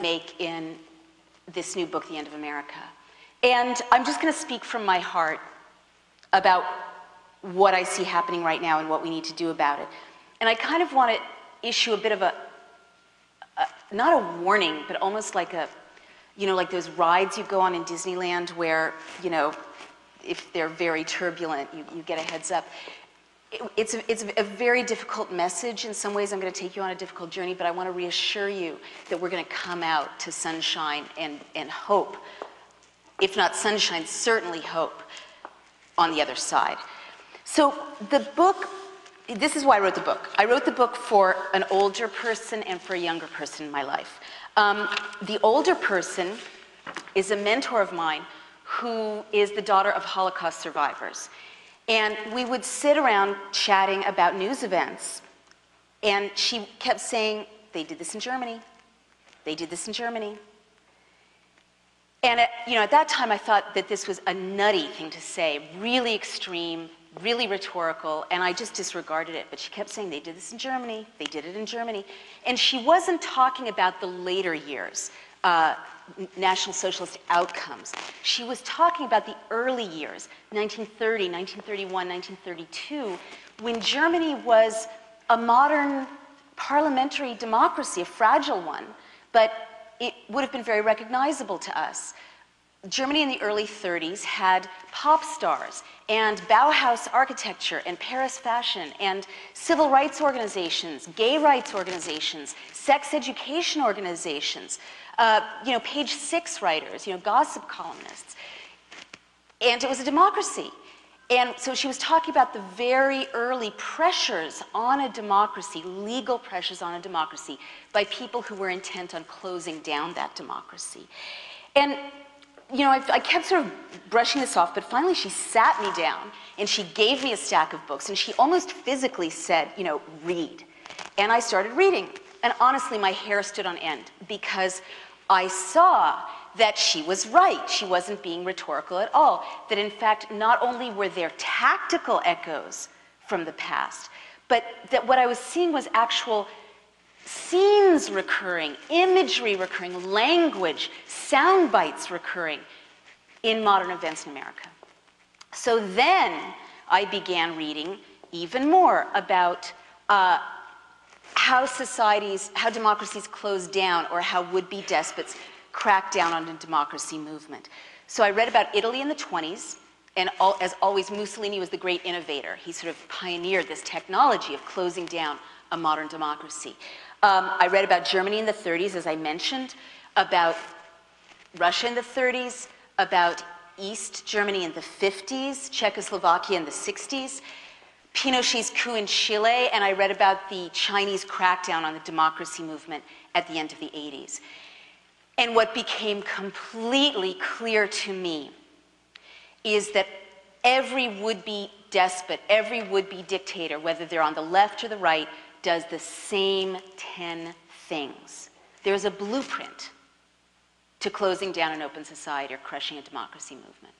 make in this new book, The End of America. And I'm just going to speak from my heart about what I see happening right now and what we need to do about it. And I kind of want to issue a bit of not a warning, but almost like a, you know, like those rides you go on in Disneyland where, you know, if they're very turbulent, you get a heads up. It's a very difficult message. In some ways, I'm going to take you on a difficult journey, but I want to reassure you that we're going to come out to sunshine and hope. If not sunshine, certainly hope on the other side. So the book, this is why I wrote the book. I wrote the book for an older person and for a younger person in my life. The older person is a mentor of mine who is the daughter of Holocaust survivors. And we would sit around chatting about news events, and she kept saying, they did this in Germany. They did this in Germany. And at that time, I thought that this was a nutty thing to say, really extreme, really rhetorical, and I just disregarded it. But she kept saying, they did this in Germany. They did it in Germany. And she wasn't talking about the later years, National Socialist outcomes. She was talking about the early years, 1930, 1931, 1932, when Germany was a modern parliamentary democracy, a fragile one, but it would have been very recognizable to us. Germany in the early 30s had pop stars and Bauhaus architecture and Paris fashion and civil rights organizations, gay rights organizations, sex education organizations, page 6 writers, gossip columnists. And it was a democracy. And so she was talking about the very early pressures on a democracy, legal pressures on a democracy, by people who were intent on closing down that democracy. And I kept sort of brushing this off, but finally she sat me down and she gave me a stack of books and she almost physically said, read. And I started reading. And honestly, my hair stood on end because I saw that she was right. She wasn't being rhetorical at all. That in fact, not only were there tactical echoes from the past, but that what I was seeing was actual scenes recurring, imagery recurring, language, sound bites recurring in modern events in America. So then I began reading even more about how democracies close down, or how would-be despots crack down on the democracy movement. So I read about Italy in the 20s, and as always, Mussolini was the great innovator. He sort of pioneered this technology of closing down a modern democracy. I read about Germany in the 30s, as I mentioned, about Russia in the 30s, about East Germany in the 50s, Czechoslovakia in the 60s, Pinochet's coup in Chile, and I read about the Chinese crackdown on the democracy movement at the end of the 80s. And what became completely clear to me is that every would-be despot, every would-be dictator, whether they're on the left or the right, does the same 10 things. There's a blueprint to closing down an open society or crushing a democracy movement.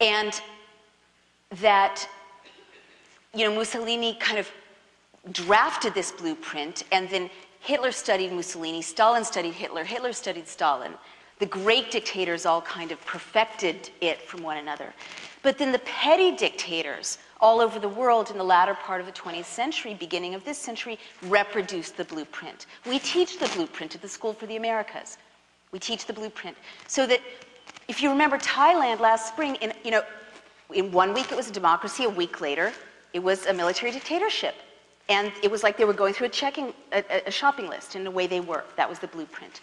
And that, Mussolini kind of drafted this blueprint, and then Hitler studied Mussolini, Stalin studied Hitler, Hitler studied Stalin. The great dictators all kind of perfected it from one another. But then the petty dictators all over the world in the latter part of the 20th century, beginning of this century, reproduced the blueprint. We teach the blueprint at the School for the Americas. We teach the blueprint. So that, if you remember Thailand last spring, in 1 week it was a democracy, a week later it was a military dictatorship. And it was like they were going through a shopping list in the way they were. That was the blueprint.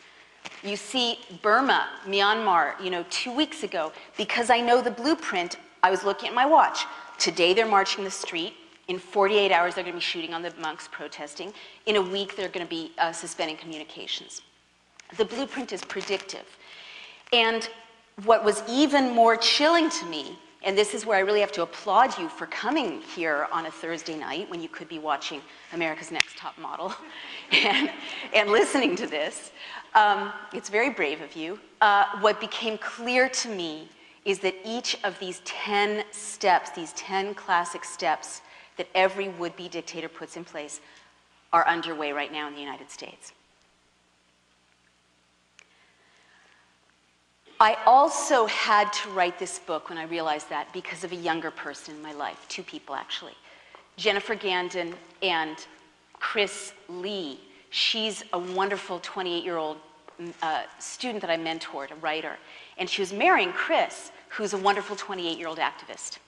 You see Burma, Myanmar, 2 weeks ago, because I know the blueprint, I was looking at my watch. Today they're marching the street. In 48 hours they're going to be shooting on the monks protesting. In a week they're going to be suspending communications. The blueprint is predictive. And what was even more chilling to me, and this is where I really have to applaud you for coming here on a Thursday night when you could be watching America's Next Top Model and listening to this. It's very brave of you. What became clear to me is that each of these 10 steps, these 10 classic steps that every would-be dictator puts in place, are underway right now in the United States. I also had to write this book when I realized that because of a younger person in my life, two people actually. Jennifer Gandon and Chris Lee. She's a wonderful 28-year-old student that I mentored, a writer. And she was marrying Chris, who's a wonderful 28-year-old activist.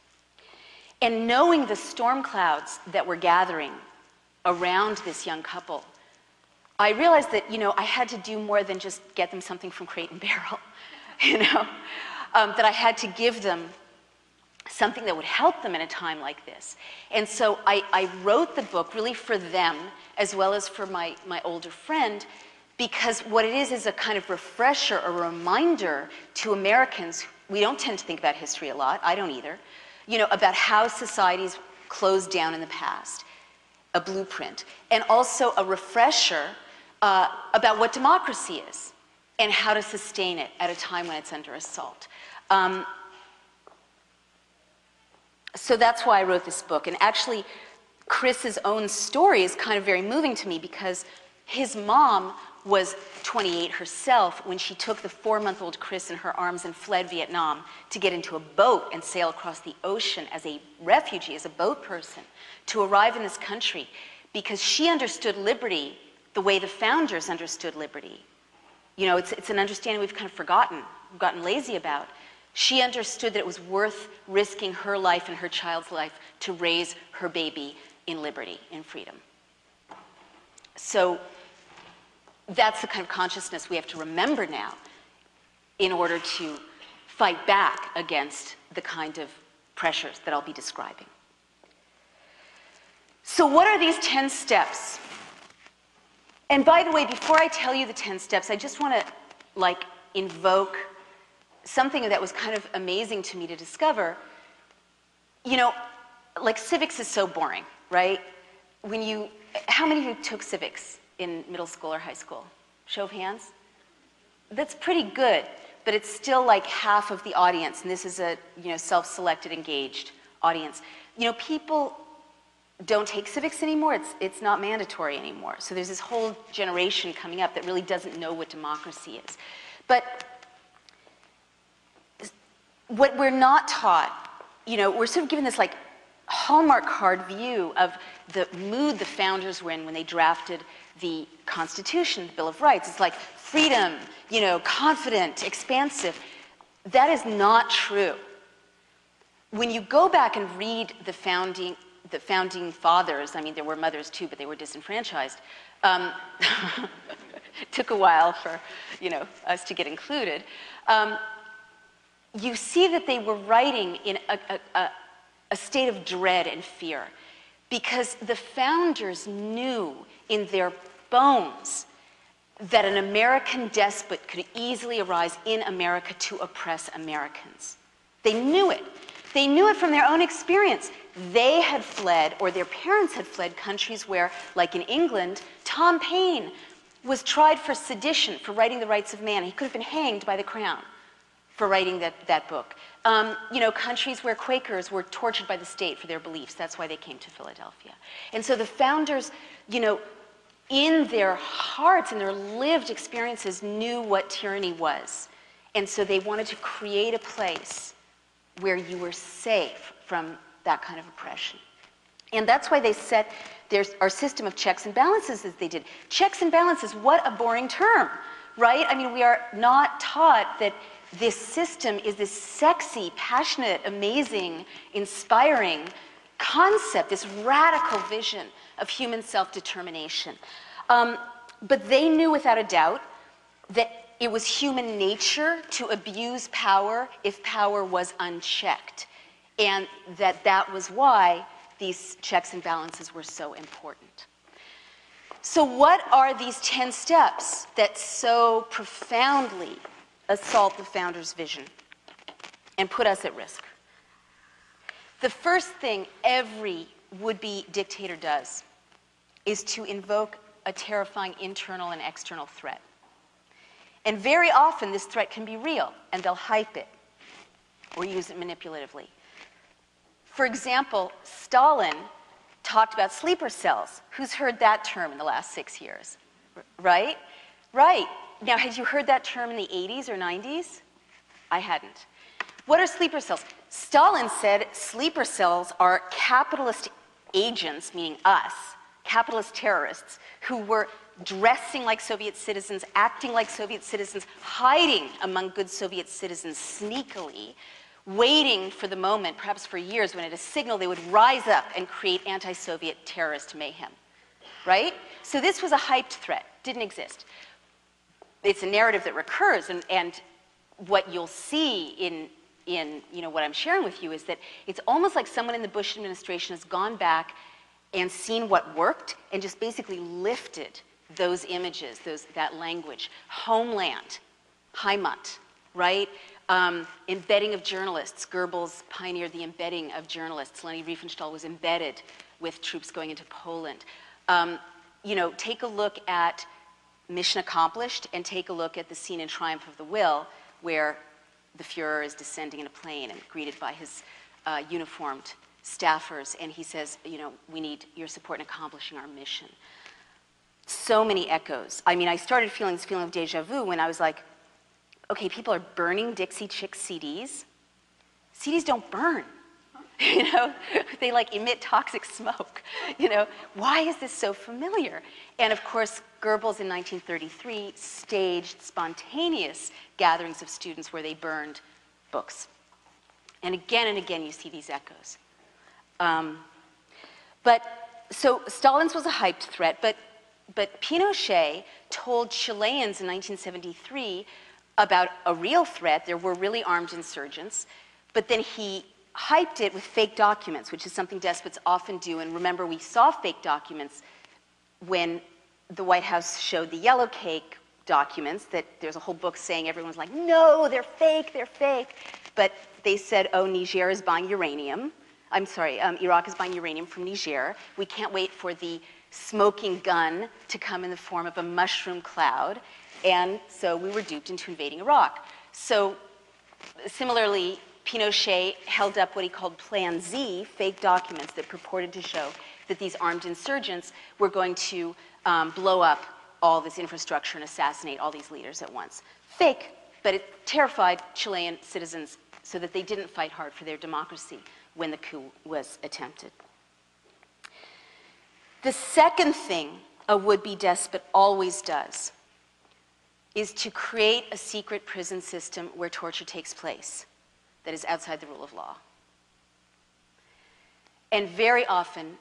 And knowing the storm clouds that were gathering around this young couple, I realized that, I had to do more than just get them something from Crate and Barrel, that I had to give them something that would help them in a time like this. And so I wrote the book really for them, as well as for my older friend, because what it is a kind of refresher, a reminder to Americans. We don't tend to think about history a lot, I don't either, about how societies closed down in the past, a blueprint, and also a refresher about what democracy is and how to sustain it at a time when it's under assault. So that's why I wrote this book. And actually, Chris's own story is kind of very moving to me because his mom was 28 herself when she took the 4-month-old Chris in her arms and fled Vietnam to get into a boat and sail across the ocean as a refugee, as a boat person, to arrive in this country because she understood liberty the way the founders understood liberty. It's an understanding we've kind of gotten lazy about. She understood that it was worth risking her life and her child's life to raise her baby in liberty, in freedom. So that's the kind of consciousness we have to remember now in order to fight back against the kind of pressures that I'll be describing. So what are these 10 steps? And by the way, before I tell you the 10 steps, I just want to invoke something that was kind of amazing to me to discover. Civics is so boring, right? How many of you took civics in middle school or high school? Show of hands? That's pretty good, but it's still like half of the audience, and this is a self-selected, engaged audience. People don't take civics anymore. It's not mandatory anymore. So there's this whole generation coming up that really doesn't know what democracy is. But what we're not taught, we're sort of given this Hallmark card view of the mood the founders were in when they drafted the Constitution, the Bill of Rights. It's like freedom, confident, expansive. That is not true. When you go back and read the founding fathers, there were mothers too, but they were disenfranchised. Took a while for, us to get included. You see that they were writing in a state of dread and fear because the founders knew in their bones that an American despot could easily arise in America to oppress Americans. They knew it. They knew it from their own experience. They had fled, or their parents had fled, countries where, like in England, Tom Paine was tried for sedition, for writing The Rights of Man. He could have been hanged by the Crown for writing that book. Countries where Quakers were tortured by the state for their beliefs. That's why they came to Philadelphia. And so the founders, in their hearts, in their lived experiences, knew what tyranny was. And so they wanted to create a place where you were safe from that kind of oppression. And that's why they set our system of checks and balances as they did. Checks and balances, what a boring term, right? We are not taught that this system is this sexy, passionate, amazing, inspiring concept, this radical vision of human self-determination. But they knew without a doubt that it was human nature to abuse power if power was unchecked, and that was why these checks and balances were so important. So what are these 10 steps that so profoundly assault the founders' vision and put us at risk? The first thing every would-be dictator does is to invoke a terrifying internal and external threat. And very often this threat can be real, and they'll hype it or use it manipulatively. For example, Stalin talked about sleeper cells. Who's heard that term in the last 6 years? Right? Right. Now, had you heard that term in the 80s or 90s? I hadn't. What are sleeper cells? Stalin said sleeper cells are capitalist agents, meaning us, capitalist terrorists, who were dressing like Soviet citizens, acting like Soviet citizens, hiding among good Soviet citizens sneakily, waiting for the moment, perhaps for years, when at a signal they would rise up and create anti-Soviet terrorist mayhem, right? So this was a hyped threat, didn't exist. It's a narrative that recurs, and what you'll see in what I'm sharing with you is that it's almost like someone in the Bush administration has gone back and seen what worked and just basically lifted those images, that language. Homeland, Heimat, right? Embedding of journalists. Goebbels pioneered the embedding of journalists. Leni Riefenstahl was embedded with troops going into Poland. Take a look at Mission Accomplished and take a look at the scene in Triumph of the Will where the Fuhrer is descending in a plane and greeted by his uniformed staffers, and he says, we need your support in accomplishing our mission. So many echoes. I mean, I started feeling this feeling of deja vu when I was like, okay, people are burning Dixie Chicks CDs. CDs don't burn. They like emit toxic smoke. Why is this so familiar? And of course, Goebbels in 1933 staged spontaneous gatherings of students where they burned books. And again, you see these echoes. So Stalin's was a hyped threat, but Pinochet told Chileans in 1973 about a real threat. There were really armed insurgents, but then he hyped it with fake documents, which is something despots often do. And remember, we saw fake documents when the White House showed the yellow cake documents, that there's a whole book saying everyone's like, no, they're fake, they're fake. But they said, oh, Niger is buying uranium. I'm sorry, Iraq is buying uranium from Niger. We can't wait for the smoking gun to come in the form of a mushroom cloud. And so we were duped into invading Iraq. So similarly, Pinochet held up what he called Plan Z, fake documents that purported to show that these armed insurgents were going to blow up all this infrastructure and assassinate all these leaders at once. Fake, but it terrified Chilean citizens so that they didn't fight hard for their democracy when the coup was attempted. The second thing a would-be despot always does is to create a secret prison system where torture takes place that is outside the rule of law. And very often,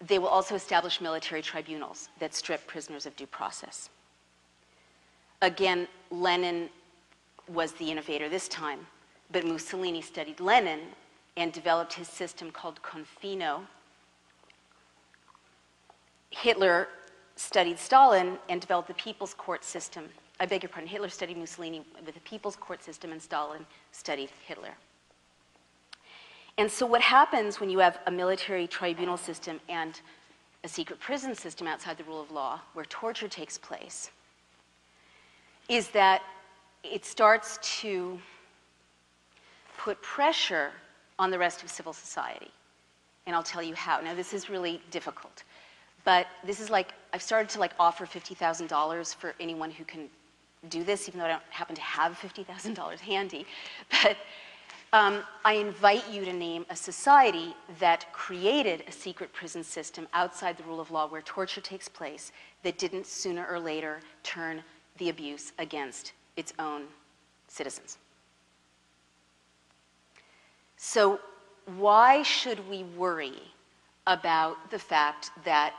they will also establish military tribunals that strip prisoners of due process. Again, Lenin was the innovator this time, but Mussolini studied Lenin and developed his system called Confino. Hitler studied Stalin and developed the People's Court system. I beg your pardon, Hitler studied Mussolini with the People's Court system, and Stalin studied Hitler. And so what happens when you have a military tribunal system and a secret prison system outside the rule of law where torture takes place is that it starts to put pressure on the rest of civil society. And I'll tell you how. Now, this is really difficult. But this is like, I've started to offer $50,000 for anyone who can do this, even though I don't happen to have $50,000 handy. But I invite you to name a society that created a secret prison system outside the rule of law where torture takes place that didn't sooner or later turn the abuse against its own citizens. So why should we worry about the fact that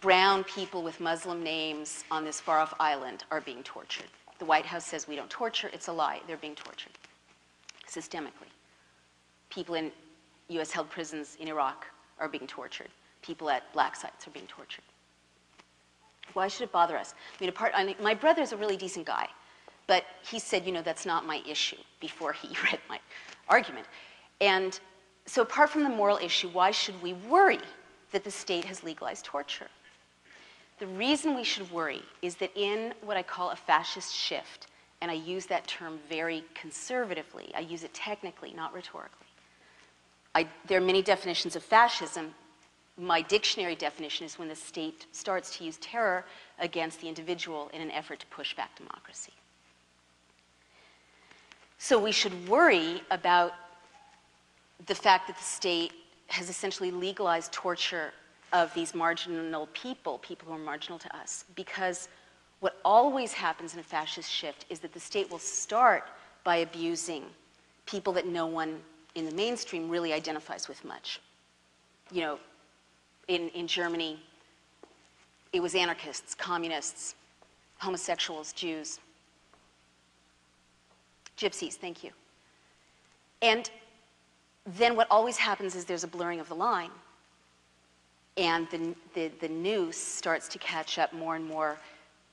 brown people with Muslim names on this far-off island are being tortured? The White House says we don't torture. It's a lie. They're being tortured systemically. People in US-held prisons in Iraq are being tortured. People at black sites are being tortured. Why should it bother us? I mean, my brother's a really decent guy, but he said, that's not my issue before he read my argument. And so apart from the moral issue, why should we worry that the state has legalized torture? The reason we should worry is that in what I call a fascist shift, and I use that term very conservatively, I use it technically, not rhetorically. There are many definitions of fascism. My dictionary definition is when the state starts to use terror against the individual in an effort to push back democracy. So we should worry about the fact that the state has essentially legalized torture of these marginal people, people who are marginal to us, because what always happens in a fascist shift is that the state will start by abusing people that no one in the mainstream really identifies with much. You know, in Germany, it was anarchists, communists, homosexuals, Jews, gypsies, thank you. And then what always happens is there's a blurring of the line, and the noose starts to catch up more and more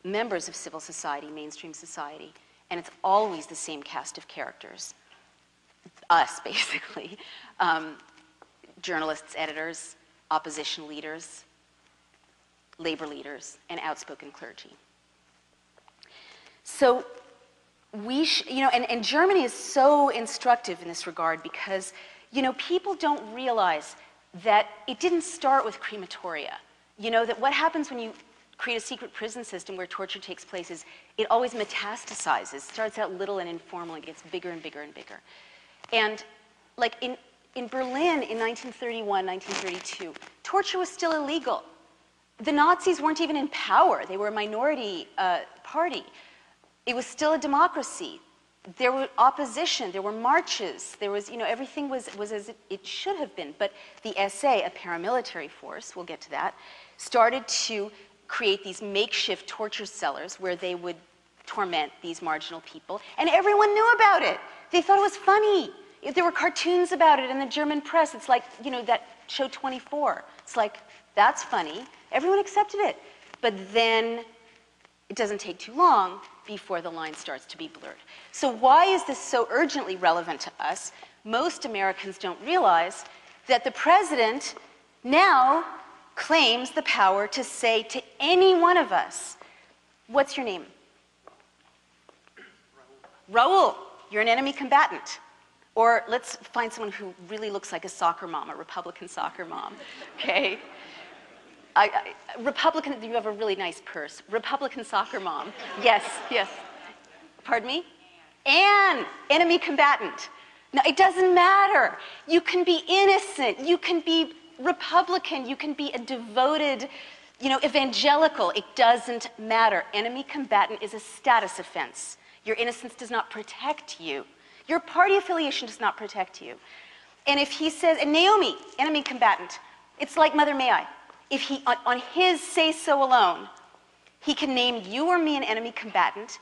members of civil society, mainstream society, and it's always the same cast of characters. Us, basically. Journalists, editors, opposition leaders, labor leaders, and outspoken clergy. So and Germany is so instructive in this regard because, people don't realize that it didn't start with crematoria. That what happens when you create a secret prison system where torture takes place is it always metastasizes. It starts out little and informal and gets bigger and bigger and bigger. And like in Berlin in 1931, 1932, torture was still illegal. The Nazis weren't even in power. They were a minority party. It was still a democracy. There were opposition, there were marches, there was, everything was as it should have been. But the SA, a paramilitary force, we'll get to that, started to create these makeshift torture cellars where they would torment these marginal people, and everyone knew about it. They thought it was funny. There were cartoons about it in the German press. It's like, that show 24. It's like, that's funny. Everyone accepted it. But then it doesn't take too long before the line starts to be blurred. So why is this so urgently relevant to us? Most Americans don't realize that the president now claims the power to say to any one of us, what's your name? Raul, you're an enemy combatant. Or let's find someone who really looks like a soccer mom, a Republican soccer mom, okay? Republican, you have a really nice purse. Republican soccer mom. Yes, yes. Pardon me? Anne, enemy combatant. No, it doesn't matter. You can be innocent. You can be Republican. You can be a devoted, evangelical. It doesn't matter. Enemy combatant is a status offense. Your innocence does not protect you. Your party affiliation does not protect you. And if he says, and Naomi, enemy combatant, it's like Mother May I. If he, on his say-so alone, he can name you or me an enemy combatant,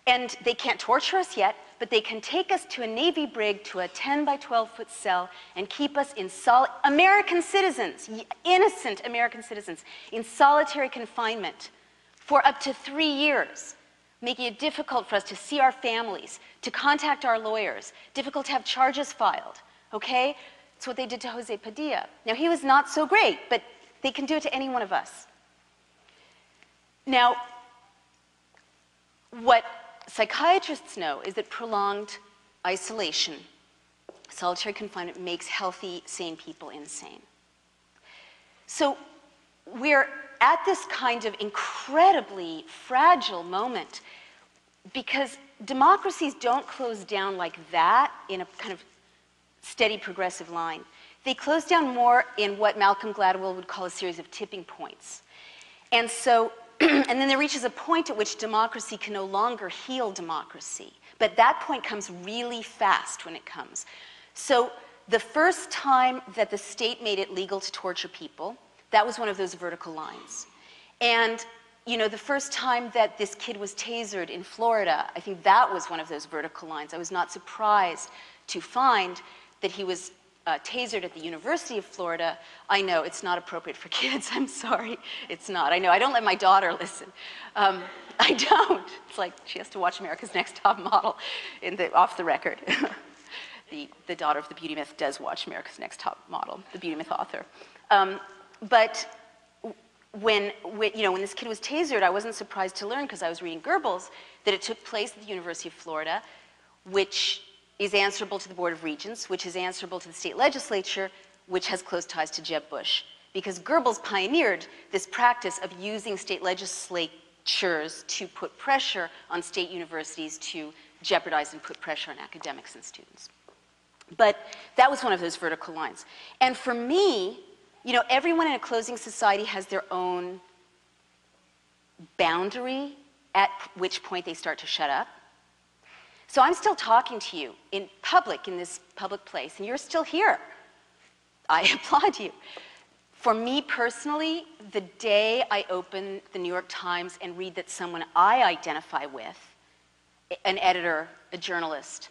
and they can't torture us yet, but they can take us to a Navy brig, to a 10 by 12-foot cell, and keep us in American citizens, innocent American citizens, in solitary confinement for up to 3 years, making it difficult for us to see our families, to contact our lawyers, difficult to have charges filed, okay? It's what they did to Jose Padilla. Now, he was not so great, but they can do it to any one of us. Now, what psychiatrists know is that prolonged isolation, solitary confinement, makes healthy, sane people insane. So we're at this kind of incredibly fragile moment because democracies don't close down like that in a kind of steady progressive line. They close down more in what Malcolm Gladwell would call a series of tipping points. And so, and then there reaches a point at which democracy can no longer heal democracy. But that point comes really fast when it comes. So the first time that the state made it legal to torture people, that was one of those vertical lines. And the first time that this kid was tasered in Florida, I think that was one of those vertical lines. I was not surprised to find that he was tasered at the University of Florida. I know, it's not appropriate for kids. I'm sorry. It's not. I know. I don't let my daughter listen. I don't. It's like she has to watch America's Next Top Model off the record. The daughter of the beauty myth does watch America's Next Top Model, the beauty myth author. But when this kid was tasered, I wasn't surprised to learn, because I was reading Goebbels, that it took place at the University of Florida, which is answerable to the Board of Regents, which is answerable to the state legislature, which has close ties to Jeb Bush. Because Goebbels pioneered this practice of using state legislatures to put pressure on state universities to jeopardize and put pressure on academics and students. But that was one of those vertical lines. And for me, you know, everyone in a closing society has their own boundary at which point they start to shut up. So I'm still talking to you in public, in this public place, and you're still here. I applaud you. For me personally, the day I open the New York Times and read that someone I identify with, an editor, a journalist,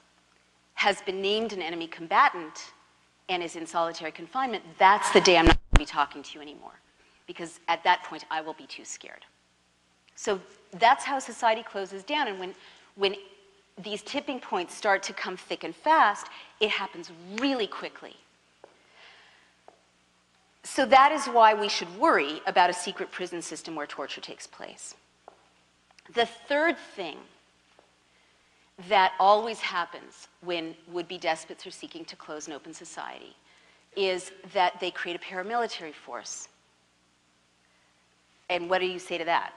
has been named an enemy combatant and is in solitary confinement, that's the day I'm not going to be talking to you anymore. Because at that point, I will be too scared. So that's how society closes down. And when these tipping points start to come thick and fast, it happens really quickly. So that is why we should worry about a secret prison system where torture takes place. The third thing that always happens when would-be despots are seeking to close an open society is that they create a paramilitary force. And what do you say to that?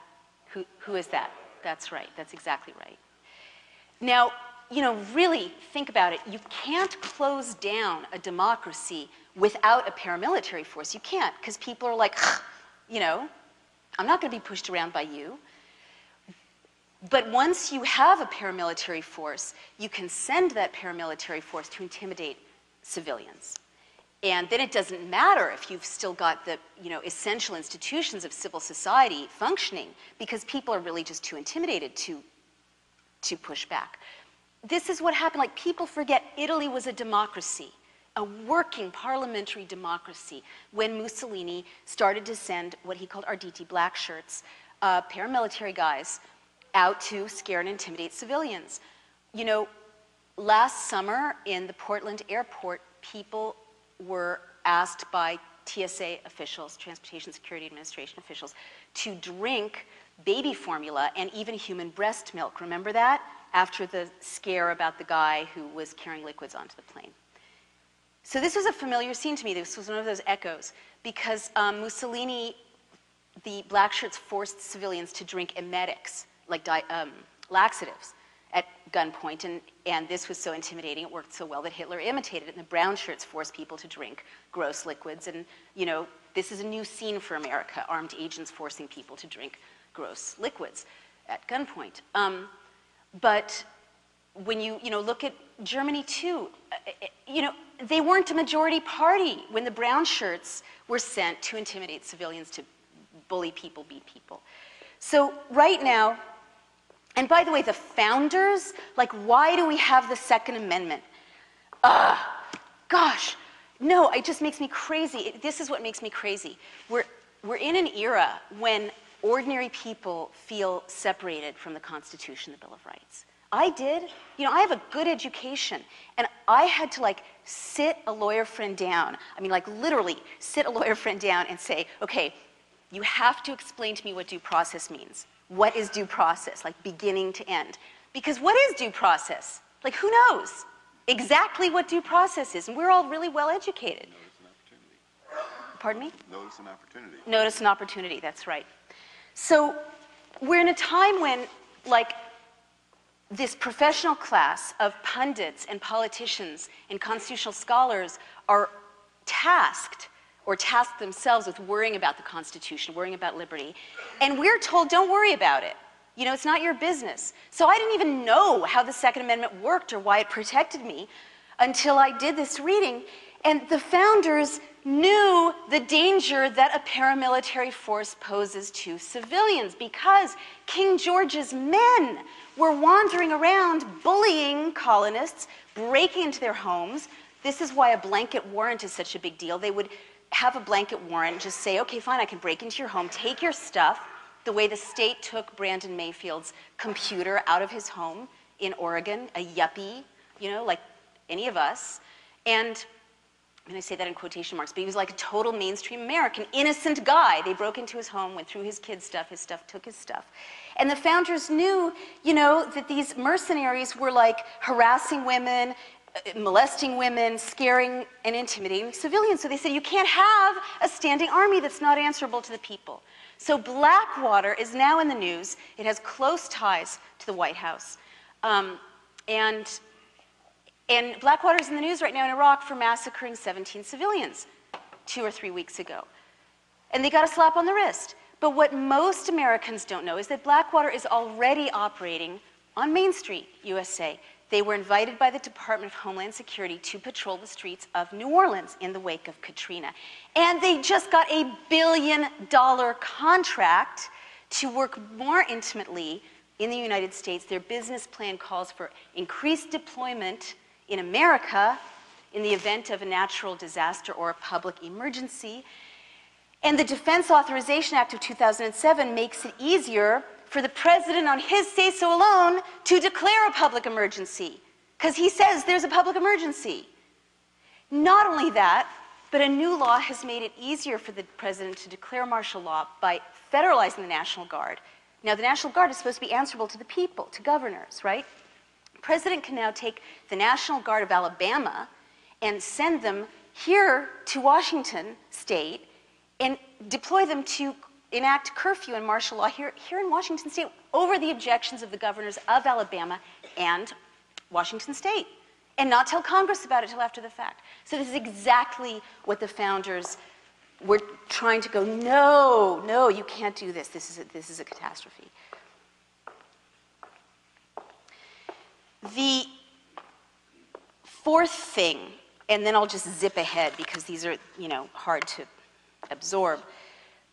Who is that? That's right. That's exactly right. Now, you know, really think about it. You can't close down a democracy without a paramilitary force. You can't, because people are like, you know, I'm not going to be pushed around by you. But once you have a paramilitary force, you can send that paramilitary force to intimidate civilians. And then it doesn't matter if you've still got the, you know, essential institutions of civil society functioning, because people are really just too intimidated to push back. This is what happened. Like, people forget Italy was a democracy, a working parliamentary democracy, when Mussolini started to send what he called arditi, black shirts, paramilitary guys, out to scare and intimidate civilians. You know, last summer in the Portland airport, people were asked by TSA officials, Transportation Security Administration officials, to drink baby formula and even human breast milk. Remember that? After the scare about the guy who was carrying liquids onto the plane. So this was a familiar scene to me. This was one of those echoes, because Mussolini, the black shirts forced civilians to drink emetics, like laxatives, at gunpoint, and this was so intimidating, it worked so well that Hitler imitated it, and the brown shirts forced people to drink gross liquids, and, you know, this is a new scene for America, armed agents forcing people to drink gross liquids at gunpoint. But when you look at Germany too, you know, they weren't a majority party when the brown shirts were sent to intimidate civilians, to bully people, beat people. So right now, and by the way, the founders, like, why do we have the Second Amendment? Gosh, no, it just makes me crazy. This is what makes me crazy. We're in an era when ordinary people feel separated from the Constitution, the Bill of Rights. I did. You know, I have a good education, and I had to, like, sit a lawyer friend down. I mean, like, literally sit a lawyer friend down and say, okay, you have to explain to me what due process means. What is due process, like, beginning to end? Because what is due process? Like, who knows exactly what due process is? And we're all really well educated. Notice and opportunity. Pardon me? Notice and opportunity. Notice and opportunity, that's right. So we're in a time when, like, this professional class of pundits and politicians and constitutional scholars are tasked, or task themselves with worrying about the Constitution, worrying about liberty, and we're told, don't worry about it. You know, it's not your business. So I didn't even know how the Second Amendment worked or why it protected me until I did this reading, and the founders knew the danger that a paramilitary force poses to civilians, because King George's men were wandering around bullying colonists, breaking into their homes. This is why a blanket warrant is such a big deal. They would have a blanket warrant, just say, okay, fine, I can break into your home, take your stuff, the way the state took Brandon Mayfield's computer out of his home in Oregon, a yuppie, you know, like any of us. And I say that in quotation marks, but he was like a total mainstream American, innocent guy. They broke into his home, went through his kids' stuff, took his stuff. And the founders knew, you know, that these mercenaries were like harassing women, molesting women, scaring and intimidating civilians. So they said, you can't have a standing army that's not answerable to the people. So Blackwater is now in the news. It has close ties to the White House. And Blackwater's in the news right now in Iraq for massacring 17 civilians 2 or 3 weeks ago. And they got a slap on the wrist. But what most Americans don't know is that Blackwater is already operating on Main Street, USA. They were invited by the Department of Homeland Security to patrol the streets of New Orleans in the wake of Katrina. And they just got a $1 billion contract to work more intimately in the United States. Their business plan calls for increased deployment in America in the event of a natural disaster or a public emergency. And the Defense Authorization Act of 2007 makes it easier for the president on his say-so alone to declare a public emergency, because he says there's a public emergency. Not only that, but a new law has made it easier for the president to declare martial law by federalizing the National Guard. Now, the National Guard is supposed to be answerable to the people, to governors, right? The president can now take the National Guard of Alabama and send them here to Washington State and deploy them to enact curfew and martial law here in Washington State over the objections of the governors of Alabama and Washington State, and not tell Congress about it till after the fact. So this is exactly what the founders were trying to go, no, no, you can't do this. This is a catastrophe. The fourth thing, and then I'll just zip ahead because these are, hard to absorb.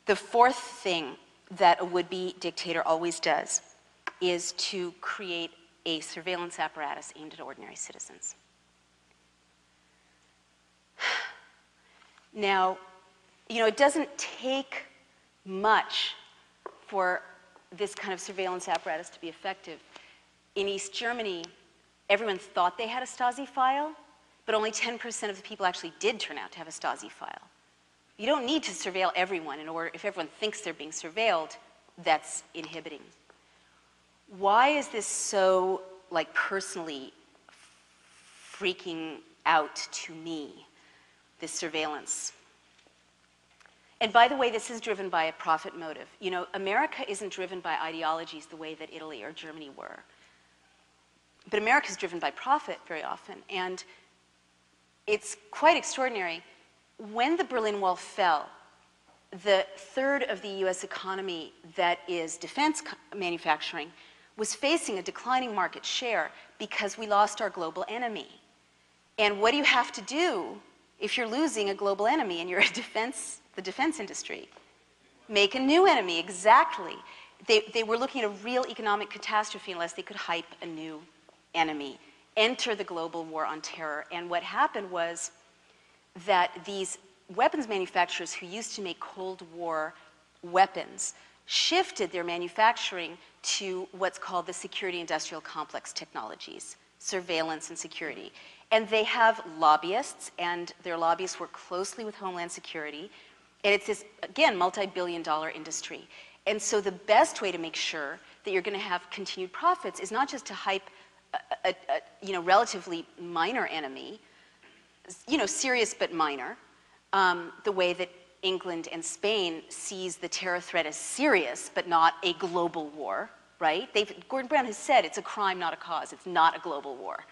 The fourth thing that a would-be dictator always does is to create a surveillance apparatus aimed at ordinary citizens. Now, it doesn't take much for this kind of surveillance apparatus to be effective. In East Germany, everyone thought they had a Stasi file, but only 10% of the people actually did turn out to have a Stasi file. You don't need to surveil everyone in order, if everyone thinks they're being surveilled, that's inhibiting. Why is this so, personally freaking out to me, this surveillance? And by the way, this is driven by a profit motive. America isn't driven by ideologies the way that Italy or Germany were. But America is driven by profit very often. And it's quite extraordinary. When the Berlin Wall fell, the third of the US economy that is defense manufacturing was facing a declining market share because we lost our global enemy. And what do you have to do if you're losing a global enemy and you're the defense industry? Make a new enemy, exactly. They were looking at a real economic catastrophe unless they could hype a new enemy, enter the global war on terror. And what happened was that these weapons manufacturers who used to make Cold War weapons shifted their manufacturing to what's called the security industrial complex technologies, surveillance and security. And they have lobbyists, and their lobbyists work closely with Homeland Security. And it's this, again, multi-billion-dollar industry. And so the best way to make sure that you're going to have continued profits is not just to hype a relatively minor enemy, serious but minor, the way that England and Spain sees the terror threat as serious but not a global war, right? Gordon Brown has said it's a crime, not a cause. It's not a global war.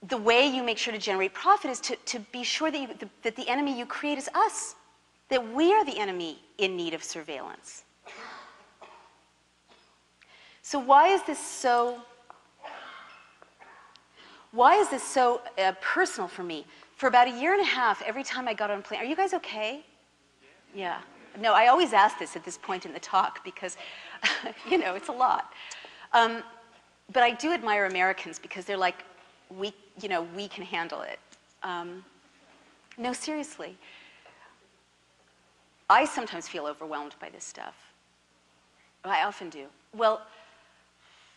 The way you make sure to generate profit is to be sure that the enemy you create is us, that we are the enemy in need of surveillance. So why is this so personal for me? For about 1.5 years, every time I got on a plane, are you guys okay? Yeah. No, I always ask this at this point in the talk because, it's a lot. But I do admire Americans because they're like, we can handle it. No, seriously. I sometimes feel overwhelmed by this stuff. I often do. Well,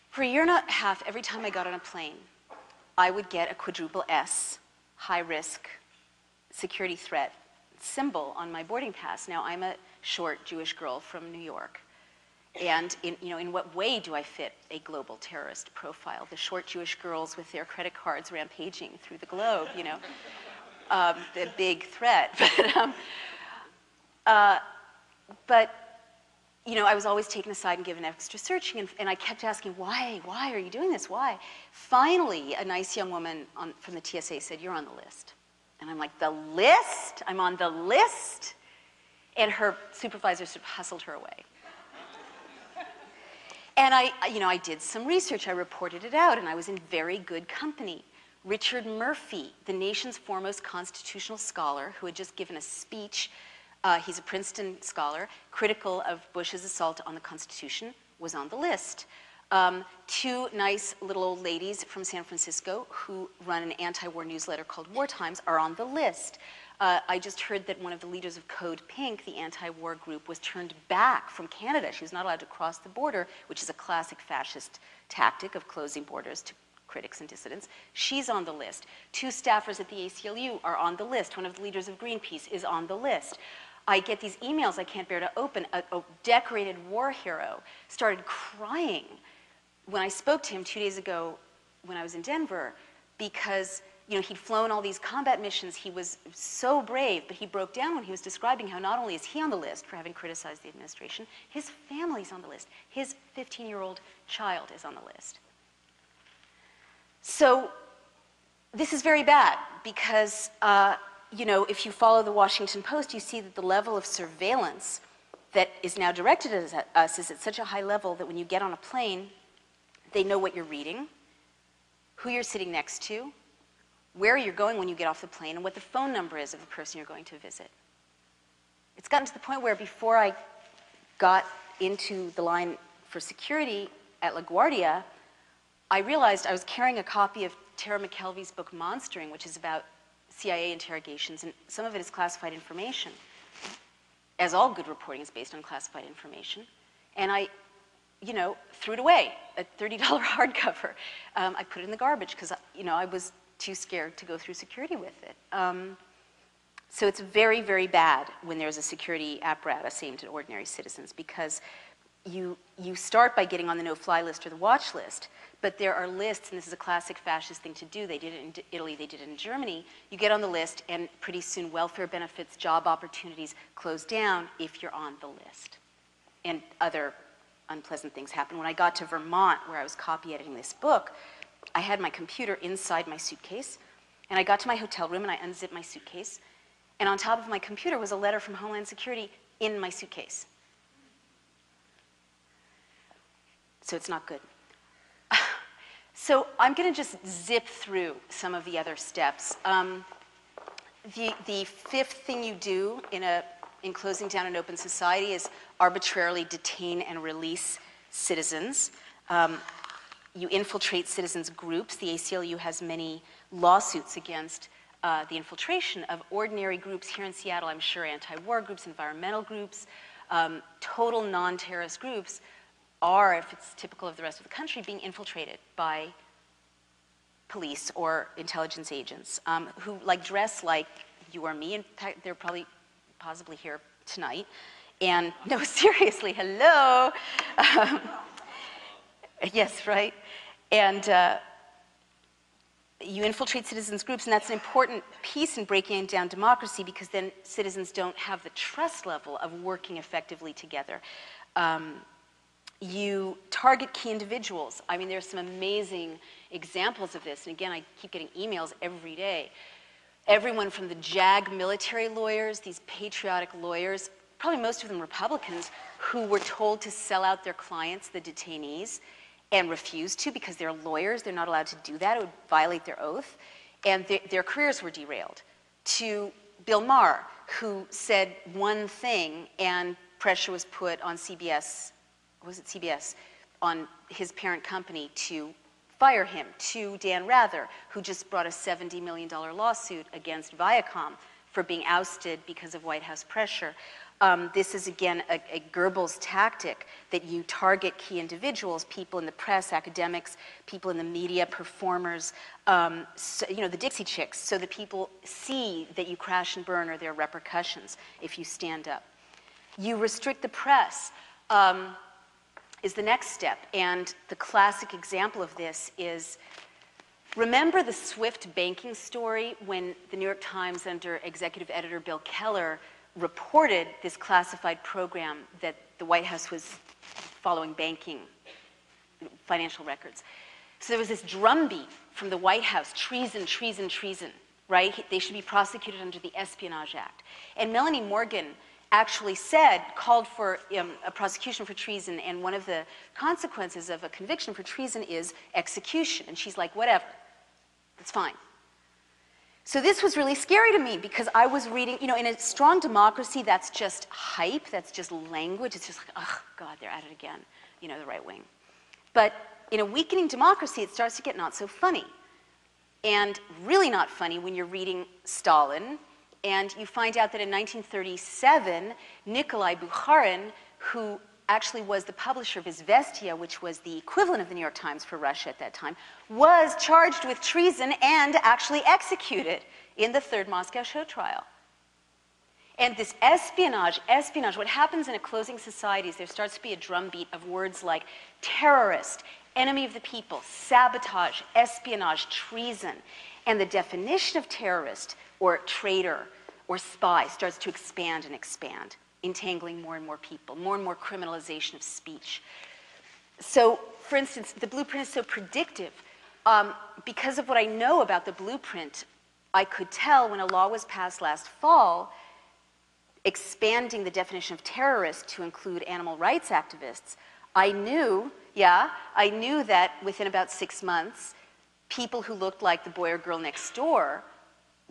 for 1.5 years, every time I got on a plane, I would get a quadruple S, high-risk security threat symbol on my boarding pass. Now, I'm a short Jewish girl from New York. And in what way do I fit a global terrorist profile? The short Jewish girls with their credit cards rampaging through the globe, the big threat. But you know, I was always taken aside and given extra searching, and I kept asking, why are you doing this, why? Finally, a nice young woman from the TSA said, you're on the list. And I'm like, the list? I'm on the list? And her supervisor sort of hustled her away. And I did some research, I reported it out, and I was in very good company. Richard Murphy, the nation's foremost constitutional scholar, who had just given a speech, he's a Princeton scholar, critical of Bush's assault on the Constitution, was on the list. Two nice little old ladies from San Francisco who run an anti-war newsletter called War Times are on the list. I just heard that one of the leaders of Code Pink, the anti-war group, was turned back from Canada. She was not allowed to cross the border, which is a classic fascist tactic of closing borders to critics and dissidents. She's on the list. Two staffers at the ACLU are on the list. One of the leaders of Greenpeace is on the list. I get these emails I can't bear to open. A decorated war hero started crying when I spoke to him 2 days ago when I was in Denver, because he'd flown all these combat missions. He was so brave, but he broke down when he was describing how not only is he on the list for having criticized the administration, his family's on the list. His 15-year-old child is on the list. So this is very bad because, if you follow the Washington Post, you see that the level of surveillance that is now directed at us is at such a high level that when you get on a plane, they know what you're reading, who you're sitting next to, where you're going when you get off the plane, and what the phone number is of the person you're going to visit. It's gotten to the point where before I got into the line for security at LaGuardia, I realized I was carrying a copy of Tara McKelvey's book Monstering, which is about CIA interrogations, and some of it is classified information, as all good reporting is based on classified information. And I threw it away, a $30 hardcover. I put it in the garbage because, I was too scared to go through security with it. So it's very, very bad when there's a security apparatus aimed at ordinary citizens, because you start by getting on the no-fly list or the watch list, but there are lists, and this is a classic fascist thing to do. They did it in Italy, they did it in Germany. You get on the list, and pretty soon welfare benefits, job opportunities close down if you're on the list. And other unpleasant things happen. When I got to Vermont, where I was copy editing this book, I had my computer inside my suitcase, and I got to my hotel room, and I unzipped my suitcase, and on top of my computer was a letter from Homeland Security in my suitcase. So it's not good. So I'm going to just zip through some of the other steps. The fifth thing you do in closing down an open society is arbitrarily detain and release citizens. You infiltrate citizens' groups. The ACLU has many lawsuits against the infiltration of ordinary groups here in Seattle. I'm sure anti-war groups, environmental groups, total non-terrorist groups are, if it's typical of the rest of the country, being infiltrated by police or intelligence agents who dress like you or me. In fact, they're possibly here tonight. And no, seriously, hello. Yes, right? And you infiltrate citizens' groups, and that's an important piece in breaking down democracy, because then citizens don't have the trust level of working effectively together. You target key individuals. I mean, there's some amazing examples of this, and again, I keep getting emails every day. Everyone from the JAG military lawyers, these patriotic lawyers, probably most of them Republicans, who were told to sell out their clients, the detainees, and refused to because they're lawyers. They're not allowed to do that. It would violate their oath. And their careers were derailed. To Bill Maher, who said one thing, and pressure was put on CBS, was it CBS, on his parent company to fire him. To Dan Rather, who just brought a $70 million lawsuit against Viacom for being ousted because of White House pressure. This is, again, a Goebbels tactic that you target key individuals, people in the press, academics, people in the media, performers, the Dixie Chicks, so that people see that you crash and burn or there are repercussions if you stand up. You restrict the press is the next step, and the classic example of this is, remember the Swift banking story when the New York Times under executive editor Bill Keller reported this classified program that the White House was following banking, financial records. So there was this drumbeat from the White House, treason, treason, treason, right? They should be prosecuted under the Espionage Act. And Melanie Morgan actually called for a prosecution for treason, and one of the consequences of a conviction for treason is execution. And she's like, whatever, that's fine. So this was really scary to me because I was reading, in a strong democracy, that's just hype, that's just language. It's just like, oh, God, they're at it again, the right wing. But in a weakening democracy, it starts to get not so funny. And really not funny when you're reading Stalin, and you find out that in 1937, Nikolai Bukharin, who actually was the publisher of Izvestia, which was the equivalent of the New York Times for Russia at that time, was charged with treason and actually executed in the Third Moscow Show trial. And this espionage, what happens in a closing society is there starts to be a drumbeat of words like terrorist, enemy of the people, sabotage, espionage, treason. And the definition of terrorist or traitor or spy starts to expand and expand, entangling more and more people, more and more criminalization of speech. So, for instance, the blueprint is so predictive. Because of what I know about the blueprint, I could tell when a law was passed last fall, expanding the definition of terrorist to include animal rights activists, I knew that within about 6 months, people who looked like the boy or girl next door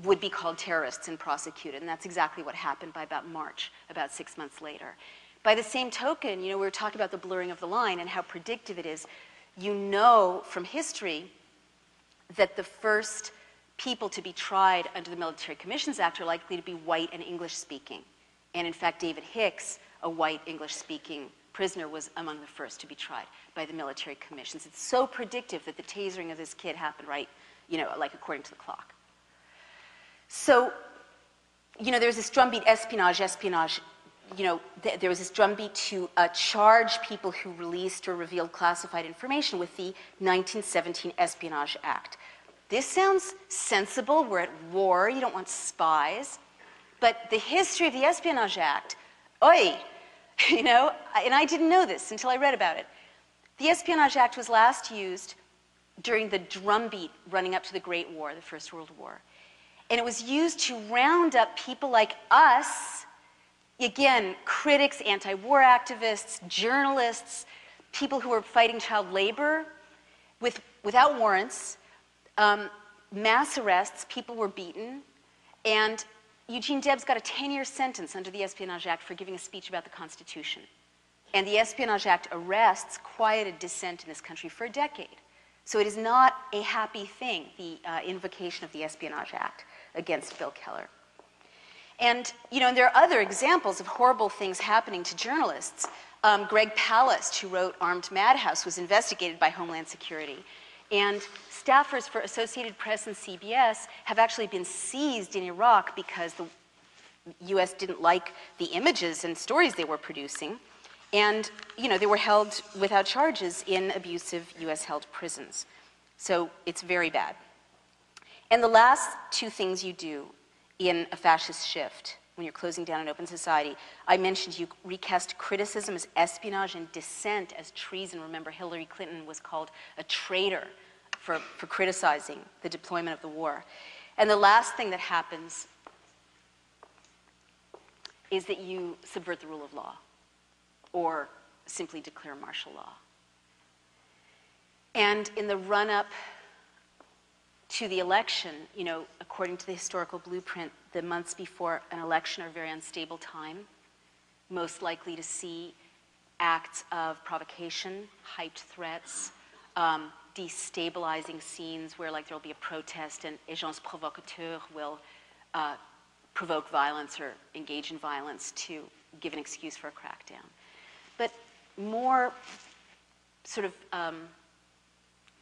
would be called terrorists and prosecuted. And that's exactly what happened by about March, about 6 months later. By the same token, we were talking about the blurring of the line and how predictive it is. You know from history that the first people to be tried under the Military Commissions Act are likely to be white and English-speaking. And in fact, David Hicks, a white English-speaking prisoner, was among the first to be tried by the military commissions. It's so predictive that the tasering of this kid happened right, like according to the clock. So, there's this drumbeat, espionage, there was this drumbeat to charge people who released or revealed classified information with the 1917 Espionage Act. This sounds sensible. We're at war. You don't want spies. But the history of the Espionage Act, and I didn't know this until I read about it. The Espionage Act was last used during the drumbeat running up to the Great War, the First World War. And it was used to round up people like us, again, critics, anti-war activists, journalists, people who were fighting child labor without warrants, mass arrests, people were beaten, and Eugene Debs got a 10-year sentence under the Espionage Act for giving a speech about the Constitution. And the Espionage Act arrests quieted dissent in this country for a decade. So it is not a happy thing, the invocation of the Espionage Act against Bill Keller. And, and there are other examples of horrible things happening to journalists. Greg Palast, who wrote Armed Madhouse, was investigated by Homeland Security. And staffers for Associated Press and CBS have actually been seized in Iraq because the U.S. didn't like the images and stories they were producing. And, they were held without charges in abusive U.S.-held prisons. So it's very bad. And the last two things you do in a fascist shift when you're closing down an open society, I mentioned you recast criticism as espionage and dissent as treason. Remember, Hillary Clinton was called a traitor for criticizing the deployment of the war. And the last thing that happens is that you subvert the rule of law or simply declare martial law. And in the run-up to the election, according to the historical blueprint, the months before an election are a very unstable time, most likely to see acts of provocation, hyped threats, destabilizing scenes where there'll be a protest and agents provocateurs will provoke violence or engage in violence to give an excuse for a crackdown. But more sort of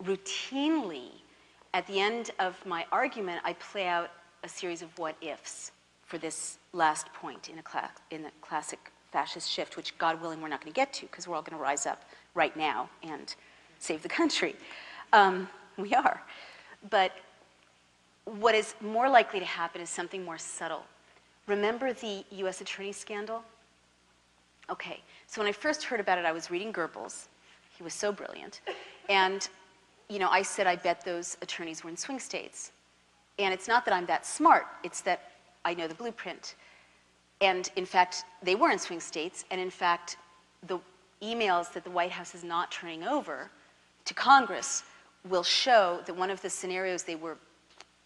routinely, at the end of my argument, I play out a series of what-ifs for this last point in the classic fascist shift, which, God willing, we're not going to get to because we're all going to rise up right now and save the country. We are. But what is more likely to happen is something more subtle. Remember the U.S. attorney scandal? Okay, so when I first heard about it, I was reading Goebbels. He was so brilliant. And, you know, I said I bet those attorneys were in swing states. And it's not that I'm that smart, it's that I know the blueprint. And in fact, they were in swing states, and in fact, the emails that the White House is not turning over to Congress will show that one of the scenarios they were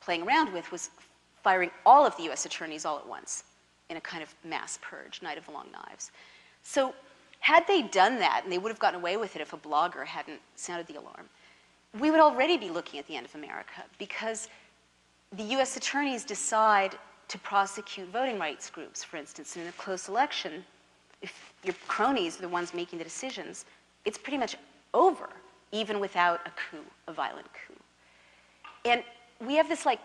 playing around with was firing all of the US attorneys all at once in a kind of mass purge, Night of the Long Knives. So had they done that, and they would have gotten away with it if a blogger hadn't sounded the alarm, we would already be looking at the end of America, because the US attorneys decide to prosecute voting rights groups, for instance. In a close election, if your cronies are the ones making the decisions, it's pretty much over, even without a coup, a violent coup. And we have this like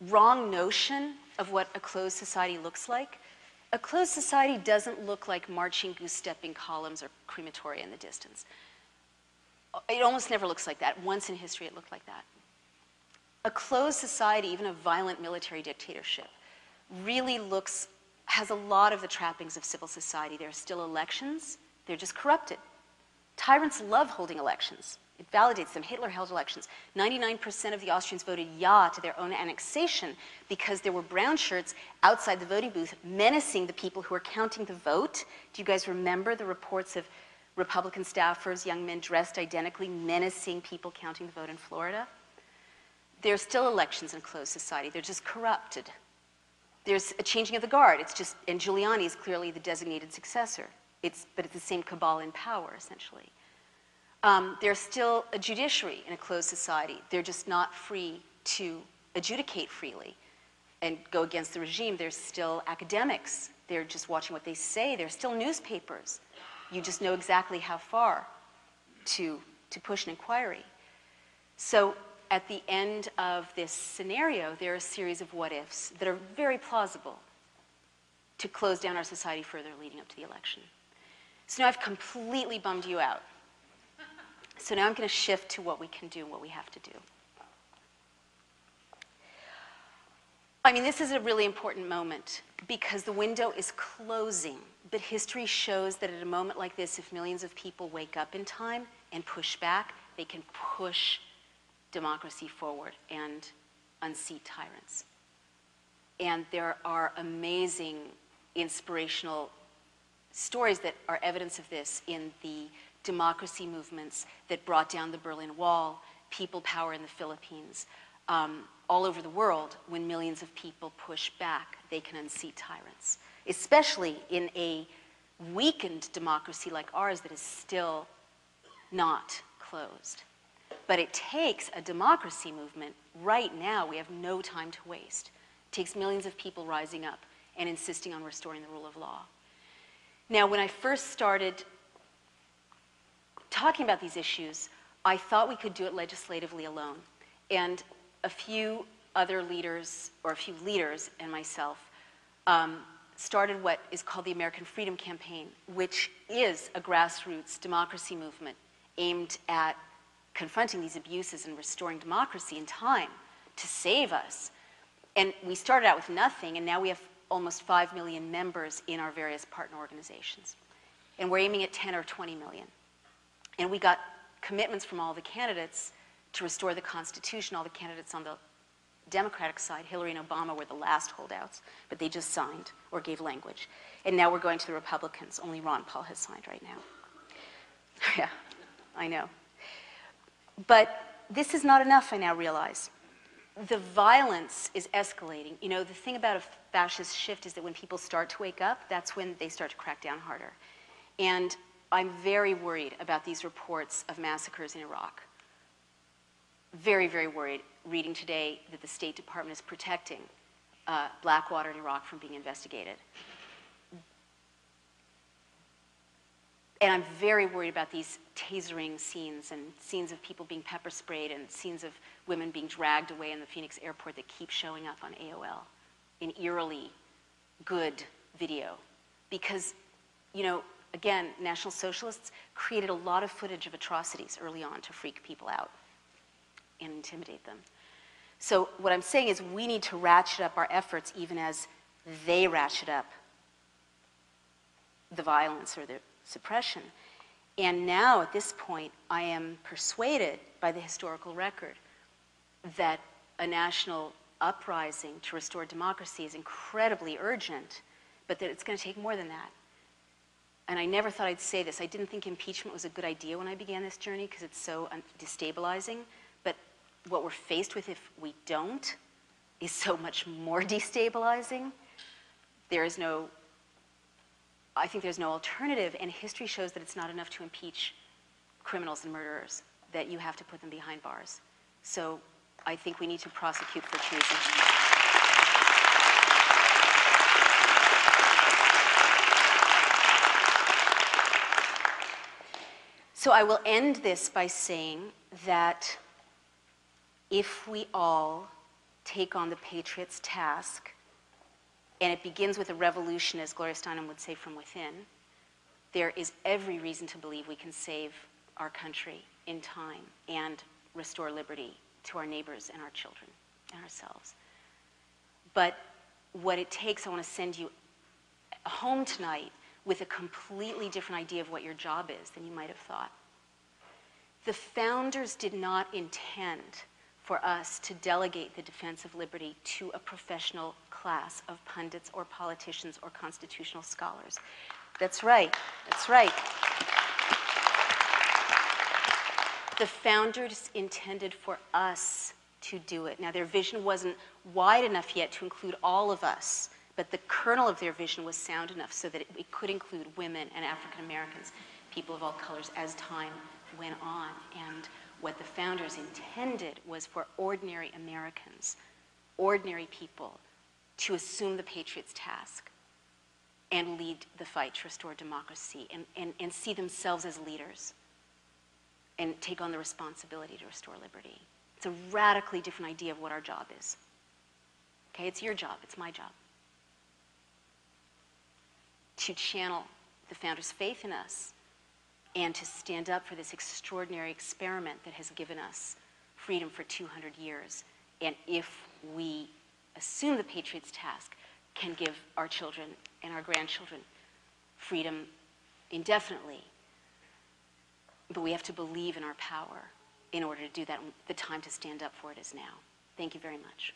wrong notion of what a closed society looks like. A closed society doesn't look like marching goose-stepping columns or crematoria in the distance. It almost never looks like that. Once in history it looked like that. A closed society, even a violent military dictatorship, really has a lot of the trappings of civil society. There are still elections, they're just corrupted. Tyrants love holding elections. It validates them. Hitler held elections. 99% of the Austrians voted ja to their own annexation because there were brown shirts outside the voting booth menacing the people who were counting the vote. Do you guys remember the reports of Republican staffers, young men dressed identically, menacing people counting the vote in Florida? There's still elections in a closed society. They're just corrupted. There's a changing of the guard. And Giuliani is clearly the designated successor. But it's the same cabal in power, essentially. There's still a judiciary in a closed society. They're just not free to adjudicate freely and go against the regime. There's still academics. They're just watching what they say. There's still newspapers. You just know exactly how far to push an inquiry. So at the end of this scenario, there are a series of what-ifs that are very plausible to close down our society further leading up to the election. So now I've completely bummed you out. So now I'm going to shift to what we can do, what we have to do. I mean, this is a really important moment because the window is closing. But history shows that at a moment like this, if millions of people wake up in time and push back, they can push democracy forward and unseat tyrants. And there are amazing, inspirational stories that are evidence of this in the democracy movements that brought down the Berlin Wall, people power in the Philippines. All over the world, when millions of people push back, they can unseat tyrants, especially in a weakened democracy like ours that is still not closed. But it takes a democracy movement right now. We have no time to waste. It takes millions of people rising up and insisting on restoring the rule of law. Now, when I first started talking about these issues, I thought we could do it legislatively alone. And a few other leaders, or a few leaders and myself, started what is called the American Freedom Campaign, which is a grassroots democracy movement aimed at confronting these abuses and restoring democracy in time to save us. And we started out with nothing, and now we have almost 5 million members in our various partner organizations. And we're aiming at 10 or 20 million. And we got commitments from all the candidates to restore the Constitution. All the candidates on the Democratic side, Hillary and Obama, were the last holdouts, but they just signed or gave language. And now we're going to the Republicans. Only Ron Paul has signed right now. Yeah, I know. But this is not enough, I now realize. The violence is escalating. You know, the thing about a fascist shift is that when people start to wake up, that's when they start to crack down harder. And I'm very worried about these reports of massacres in Iraq. Very, very worried, reading today that the State Department is protecting Blackwater in Iraq from being investigated. And I'm very worried about these tasering scenes and scenes of people being pepper sprayed and scenes of women being dragged away in the Phoenix airport that keep showing up on AOL in eerily good video. Because, you know, again, National Socialists created a lot of footage of atrocities early on to freak people out and intimidate them. So what I'm saying is we need to ratchet up our efforts even as they ratchet up the violence or the suppression. And now, at this point, I am persuaded by the historical record that a national uprising to restore democracy is incredibly urgent, but that it's going to take more than that. And I never thought I'd say this. I didn't think impeachment was a good idea when I began this journey because it's so destabilizing. But what we're faced with if we don't is so much more destabilizing. I think there's no alternative, and history shows that it's not enough to impeach criminals and murderers, that you have to put them behind bars. So I think we need to prosecute for treason. So I will end this by saying that if we all take on the patriot's task, and it begins with a revolution, as Gloria Steinem would say, from within, there is every reason to believe we can save our country in time and restore liberty to our neighbors and our children and ourselves. But what it takes, I want to send you home tonight with a completely different idea of what your job is than you might have thought. The founders did not intend for us to delegate the defense of liberty to a professional class of pundits or politicians or constitutional scholars. That's right, that's right. The founders intended for us to do it. Now, their vision wasn't wide enough yet to include all of us, but the kernel of their vision was sound enough so that it could include women and African Americans, people of all colors, as time went on. And what the founders intended was for ordinary Americans, ordinary people, to assume the patriot's task and lead the fight to restore democracy and see themselves as leaders and take on the responsibility to restore liberty. It's a radically different idea of what our job is. Okay, it's your job, it's my job. To channel the founders' faith in us and to stand up for this extraordinary experiment that has given us freedom for 200 years. And if we assume the patriot's task, can give our children and our grandchildren freedom indefinitely. But we have to believe in our power in order to do that. The time to stand up for it is now. Thank you very much.